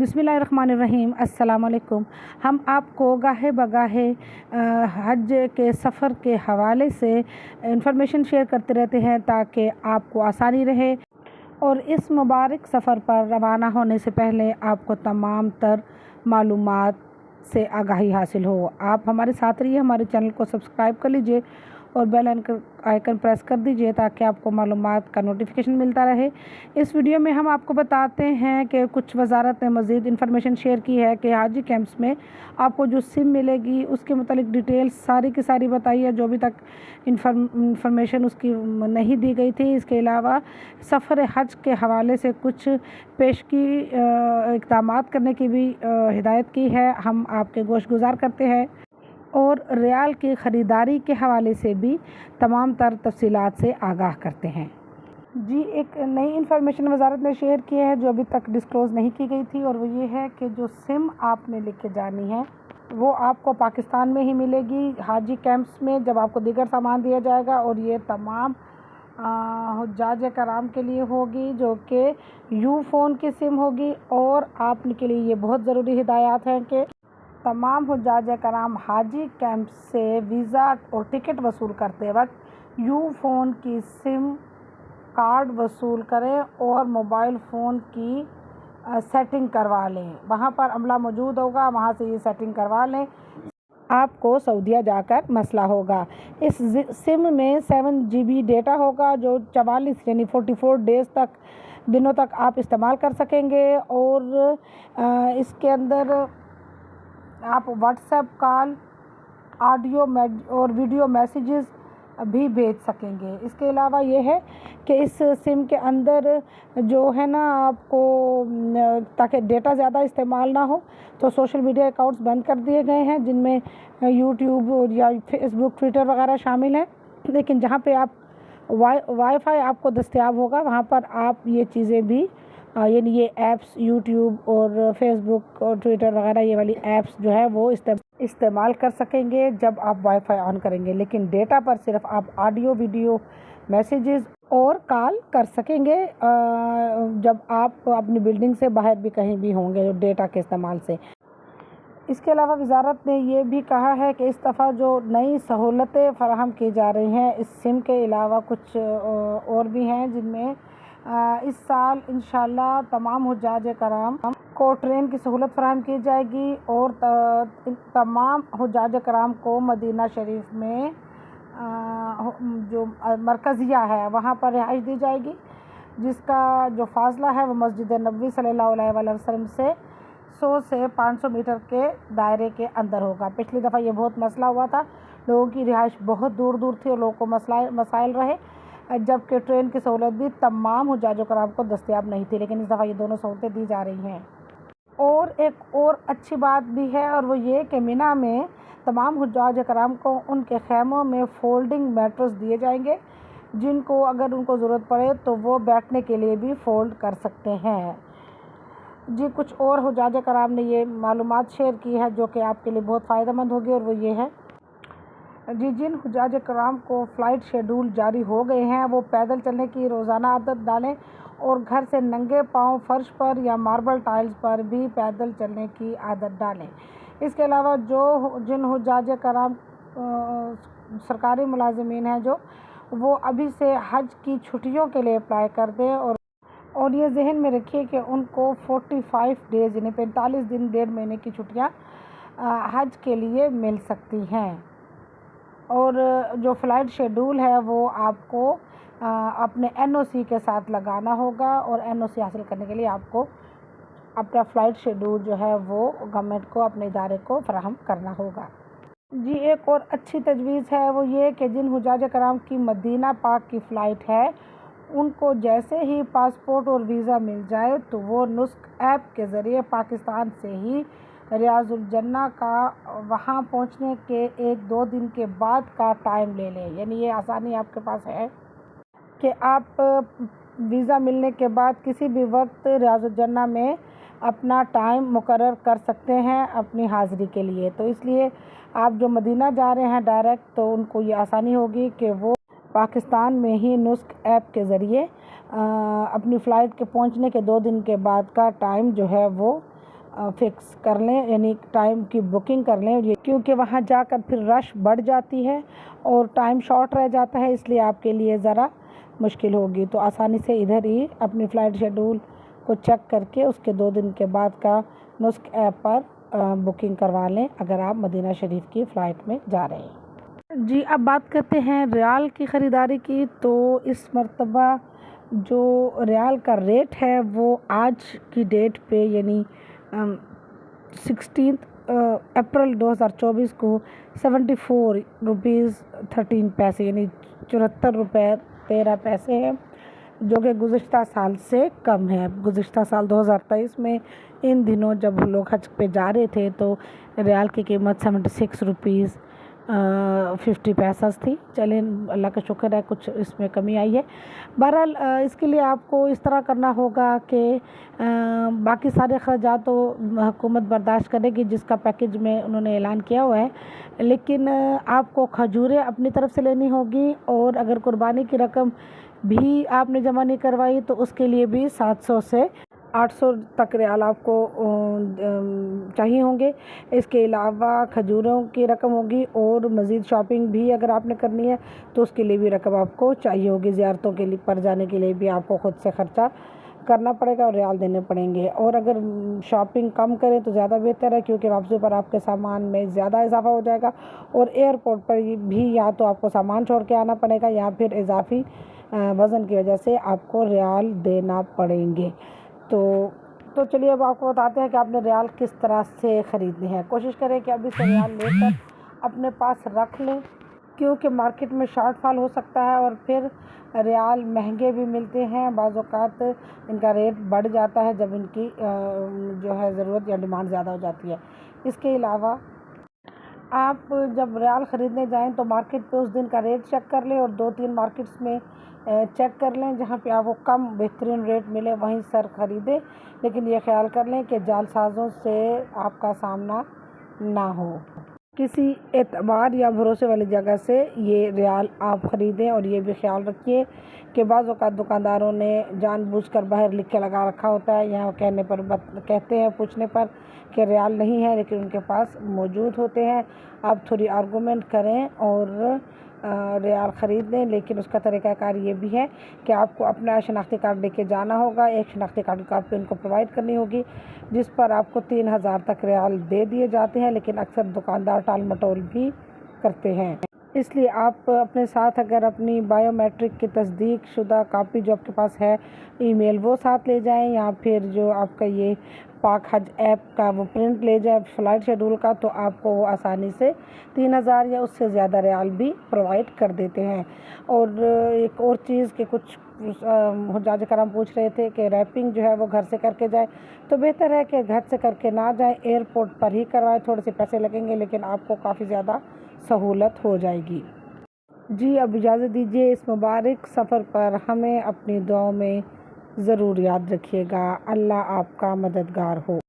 बिस्मिल्लाहिर्रहमानिर्रहीम। अस्सलाम वालेकुम। हम आपको गाहे बगाहे हज के सफ़र के हवाले से इंफॉर्मेशन शेयर करते रहते हैं ताकि आपको आसानी रहे और इस मुबारक सफ़र पर रवाना होने से पहले आपको तमाम तर मालूमात से आगाही हासिल हो। आप हमारे साथ रहिए, हमारे चैनल को सब्सक्राइब कर लीजिए और बेल आइकन प्रेस कर दीजिए ताकि आपको मालूमात का नोटिफिकेशन मिलता रहे। इस वीडियो में हम आपको बताते हैं कि कुछ वजारत ने मज़ीद इन्फॉर्मेशन शेयर की है कि हाजी कैंप्स में आपको जो सिम मिलेगी उसके मुतालिक डिटेल्स सारी की सारी बताई है, जो अभी तक इंफॉर्मेशन उसकी नहीं दी गई थी। इसके अलावा सफ़र हज के हवाले से कुछ पेशगी इक़दामात करने की भी हिदायत की है। हम आपके गोश गुजार करते हैं और रियाल की ख़रीदारी के हवाले से भी तमाम तर तफसीलात से आगाह करते हैं। जी, एक नई इन्फॉर्मेशन वजारत ने शेयर की है जो अभी तक डिस्क्लोज़ नहीं की गई थी, और वो ये है कि जो सिम आपने लेके जानी है वो आपको पाकिस्तान में ही मिलेगी हाजी कैंप्स में, जब आपको दीगर सामान दिया जाएगा। और ये तमाम हुज्जाज कराम के लिए होगी जो कि यू फ़ोन की सिम होगी। और आपके लिए ये बहुत ज़रूरी हिदायत है कि तमाम हुज्जाज कराम हाजी कैंप से वीज़ा और टिकट वसूल करते वक्त यू फ़ोन की सिम कार्ड वसूल करें और मोबाइल फ़ोन की सेटिंग करवा लें। वहाँ पर अमला मौजूद होगा, वहाँ से ये सेटिंग करवा लें, आपको सऊदीया जाकर मसला होगा। इस सिम में 7 GB डेटा होगा जो 44 यानी 44 डेज़ तक दिनों तक आप इस्तेमाल कर सकेंगे। और इसके अंदर आप व्हाट्सएप कॉल, ऑडियो और वीडियो मैसेजेस भी भेज सकेंगे। इसके अलावा ये है कि इस सिम के अंदर जो है ना, आपको ताकि डेटा ज़्यादा इस्तेमाल ना हो तो सोशल मीडिया अकाउंट्स बंद कर दिए गए हैं जिनमें यूट्यूब और या फेसबुक, ट्विटर वगैरह शामिल हैं। लेकिन जहाँ पे आप वाईफाई आपको दस्तयाब होगा वहाँ पर आप ये चीज़ें भी यानी ये ऐप्स यूट्यूब और फेसबुक और ट्विटर वगैरह ये वाली ऐप्स जो है वो इस्तेमाल कर सकेंगे जब आप वाईफाई ऑन करेंगे। लेकिन डेटा पर सिर्फ आप ऑडियो, वीडियो मैसेजेस और कॉल कर सकेंगे जब आप अपनी बिल्डिंग से बाहर भी कहीं भी होंगे डेटा के इस्तेमाल से। इसके अलावा वजारत ने यह भी कहा है कि इस दफ़ा जो नई सहूलतें फराहम की जा रही हैं इस सिम के अलावा कुछ और भी हैं, जिनमें इस साल इंशाल्लाह तमाम हुज्जाज कराम को ट्रेन की सहूलत फराहम की जाएगी और तमाम हुज्जाज कराम को मदीना शरीफ में जो मरकज़िया है वहाँ पर रिहाइश दी जाएगी, जिसका जो फासला है वो मस्जिद नबवी सल्लल्लाहु अलैहि वसल्लम से 100 से 500 मीटर के दायरे के अंदर होगा। पिछली दफ़ा ये बहुत मसला हुआ था, लोगों की रिहाइश बहुत दूर दूर थी और लोगों को मसाइल रहे, जबकि ट्रेन की सहूलत भी तमाम हुज्जाज कराम को दस्तयाब नहीं थी। लेकिन इस दफ़ा ये दोनों सहूलतें दी जा रही हैं। और एक और अच्छी बात भी है, और वो ये कि मिना में तमाम हुज्जाज कराम को उनके खैमों में फोल्डिंग मैट्रेस दिए जाएंगे, जिनको अगर उनको ज़रूरत पड़े तो वो बैठने के लिए भी फोल्ड कर सकते हैं। जी, कुछ और हुज्जाज कराम ने ये मालूमात शेयर की है जो कि आपके लिए बहुत फ़ायदेमंद होगी, और वो ये है जी, जिन हुज्जाज कराम को फ़्लाइट शेड्यूल जारी हो गए हैं वो पैदल चलने की रोज़ाना आदत डालें और घर से नंगे पाँव फर्श पर या मार्बल टाइल्स पर भी पैदल चलने की आदत डालें। इसके अलावा जिन हुज्जाज कराम सरकारी मुलाजिमीन हैं जो वो अभी से हज की छुट्टियों के लिए अप्लाई कर दें, और ये जहन में रखिए कि उनको 45 डेज़ यानी 45 दिन, 1.5 महीने की छुट्टियाँ हज के लिए मिल सकती हैं। और जो फ़्लाइट शेड्यूल है वो आपको अपने NOC के साथ लगाना होगा, और NOC हासिल करने के लिए आपको अपना फ़्लाइट शेड्यूल जो है वो गवर्नमेंट को, अपने इदारे को फराहम करना होगा। जी, एक और अच्छी तजवीज़ है वो ये कि जिन हुज्जाज कराम की मदीना पाक की फ़्लाइट है उनको जैसे ही पासपोर्ट और वीज़ा मिल जाए तो वो नुस्क ऐप के ज़रिए पाकिस्तान से ही रियाजुल जन्ना का वहाँ पहुँचने के 1-2 दिन के बाद का टाइम ले लें। यानी ये आसानी आपके पास है कि आप वीज़ा मिलने के बाद किसी भी वक्त रियाजुल जन्ना में अपना टाइम मुकर्रर कर सकते हैं अपनी हाज़िरी के लिए। तो इसलिए आप जो मदीना जा रहे हैं डायरेक्ट, तो उनको ये आसानी होगी कि वो पाकिस्तान में ही नुस्क ऐप के ज़रिए अपनी फ़्लाइट के पहुंचने के 2 दिन के बाद का टाइम जो है वो فکس کر لیں، یعنی ٹائم کی بکنگ کر لیں، کیونکہ وہاں جا کر پھر رش بڑھ جاتی ہے اور ٹائم شارٹ رہ جاتا ہے، اس لیے آپ کے لیے ذرا مشکل ہوگی۔ تو آسانی سے ادھر ہی اپنی فلائٹ شیڈول کو چیک کر کے اس کے 2 دن کے بعد کا نسک ایپ پر بکنگ کروا لیں اگر آپ مدینہ شریف کی فلائٹ میں جا رہے ہیں۔ جی اب بات کرتے ہیں ریال کی خریداری کی۔ تو اس مرتبہ جو ریال کا ریٹ ہے وہ آج کی ڈیٹ پہ یعنی 16 اپریل 2024 کو 74 روپیز 13 پیسے یعنی 74 روپے 13 پیسے ہے، جو کہ گزشتہ سال سے کم ہے۔ گزشتہ سال 2023 میں ان دنوں جب لوگ حج پہ جا رہے تھے تو ریال کی قیمت 76 روپیز 50 پیسز تھی۔ چلیں اللہ کا شکر ہے کچھ اس میں کمی آئی ہے۔ بہرحال اس کے لیے آپ کو اس طرح کرنا ہوگا کہ باقی سارے اخراجات تو حکومت برداشت کرے گی جس کا پیکج میں انہوں نے اعلان کیا ہوا ہے، لیکن آپ کو کھجوریں اپنی طرف سے لینی ہوگی، اور اگر قربانی کی رقم بھی آپ نے جمع نہیں کروائی تو اس کے لیے بھی 700 سے 800 تک ریال آپ کو چاہیے ہوں گے۔ اس کے علاوہ کھجوروں کی رقم ہوگی، اور مزید شاپنگ بھی اگر آپ نے کرنی ہے تو اس کے لیے بھی رقم آپ کو چاہیے ہوگی۔ زیارتوں کے لیے پر جانے کے لیے بھی آپ کو خود سے خرچہ کرنا پڑے گا اور ریال دینے پڑیں گے، اور اگر شاپنگ کم کریں تو زیادہ بہتر ہے، کیونکہ واپسی پر آپ کے سامان میں زیادہ اضافہ ہو جائے گا، اور ایئرپورٹ پر بھی یا تو آپ کو سامان چھوڑ کے آنا پڑے گا یا پھر اضافی وزن کی وجہ سے آپ کو ریال دینا پڑیں گے۔ تو چلیے اب آپ کو بتاتے ہیں کہ آپ نے ریال کس طرح سے خریدنے ہیں۔ کوشش کریں کہ ابھی سے ریال لے کر اپنے پاس رکھ لیں، کیونکہ مارکیٹ میں شارٹ فال ہو سکتا ہے اور پھر ریال مہنگے بھی ملتے ہیں، بعض اوقات ان کا ریٹ بڑھ جاتا ہے جب ان کی جو ہے ضرورت یا ڈیمانڈ زیادہ ہو جاتی ہے۔ اس کے علاوہ آپ جب ریال خریدنے جائیں تو مارکیٹ پہ اس دن کا ریٹ چیک کر لیں، اور 2-3 مارکیٹس میں چیک کر لیں جہاں پہ آپ کو کم بہترین ریٹ ملے وہیں سر خریدیں، لیکن یہ خیال کر لیں کہ جعل سازوں سے آپ کا سامنا نہ ہو۔ کسی اعتبار یا بھروسے والی جگہ سے یہ ریال آپ خریدیں، اور یہ بھی خیال رکھیے کہ بعض اوقات دکانداروں نے جان بوجھ کر باہر لکھ کے لگا رکھا ہوتا ہے، یہاں کہتے ہیں پوچھنے پر کہ ریال نہیں ہے لیکن ان کے پاس موجود ہوتے ہیں۔ آپ تھوڑی آرگومنٹ کریں اور ریال خرید لیں، لیکن اس کا طریقہ کار یہ بھی ہے کہ آپ کو اپنا شناختی کارڈ لے کے جانا ہوگا، ایک شناختی کارڈ کی کاپی ان کو پرووائڈ کرنی ہوگی جس پر آپ کو 3000 تک ریال دے دیے جاتے ہیں، لیکن اکثر دکاندار ٹال مٹول بھی کرتے ہیں۔ اس لیے آپ اپنے ساتھ اگر اپنی بائیو میٹرک کی تصدیق شدہ کاپی جو آپ کے پاس ہے ای میل وہ ساتھ لے جائیں، یا پھر جو آپ کا یہ پاک حج ایپ کا وہ پرنٹ لے جائیں فلائٹ شیڈول کا، تو آپ کو وہ آسانی سے 3000 یا اس سے زیادہ ریال بھی پرووائڈ کر دیتے ہیں۔ اور ایک اور چیز کہ کچھ حجاج کرام پوچھ رہے تھے کہ ریپنگ جو ہے وہ گھر سے کر کے جائیں، تو بہتر ہے کہ گھر سے کر کے نہ جائیں، ایئرپورٹ پر ہی کروائیں، تھوڑے سے پیسے لگیں گے لیکن آپ کو کافی زیادہ سہولت ہو جائے گی۔ جی اب اجازت دیجیے، اس مبارک سفر پر ہمیں اپنی دعاؤں میں ضرور یاد رکھیے گا۔ اللہ آپ کا مددگار ہو۔